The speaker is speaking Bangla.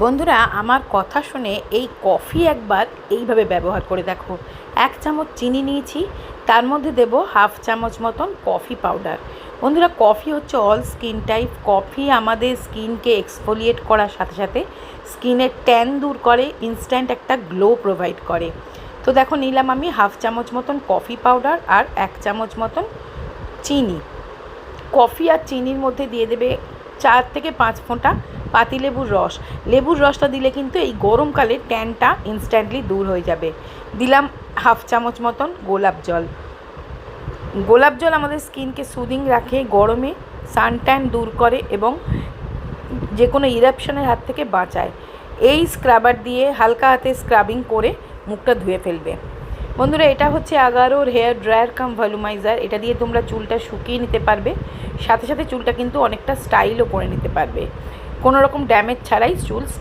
বন্ধুরা আমার কথা শুনে এই কফি একবার এইভাবে ব্যবহার করে দেখো। 1 চামচ চিনি নিয়েছি, তার মধ্যে দেব হাফ চামচ মতন কফি পাউডার। বন্ধুরা কফি হচ্ছে অল স্কিন টাইপ। কফি আমাদের স্কিনকে এক্সফোলিয়েট করার সাথে সাথে স্কিনের ট্যান দূর করে, ইনস্ট্যান্ট একটা গ্লো প্রোভাইড করে। তো দেখো নিলাম আমি হাফ চামচ মতন কফি পাউডার আর 1 চামচ মতন চিনি। কফি আর চিনির মধ্যে দিয়ে দেবে 4 থেকে 5 ফোঁটা পাতিলেবুর রস। লেবুর রসটা দিলে কিন্তু এই গরমকালে ট্যানটা ইনস্ট্যান্টলি দূর হয়ে যাবে। দিলাম হাফ চামচ মতন গোলাপ জল। গোলাপ জল আমাদের স্কিনকে সুদিং রাখে, গরমে সানট্যান দূর করে এবং যে কোনো ইরাপশনের হাত থেকে বাঁচায়। এই স্ক্রাবার দিয়ে হালকা হাতে স্ক্রাবিং করে মুখটা ধুয়ে ফেলবে। বন্ধুরা এটা হচ্ছে আগারোর হেয়ার ড্রায়ার কাম ভলিউমাইজার। এটা দিয়ে তোমরা চুলটা শুকিয়ে নিতে পারবে, সাথে সাথে চুলটা কিন্তু অনেকটা স্টাইলও করে নিতে পারবে, কোনো রকম ড্যামেজ ছাড়াই চুল স্টাইল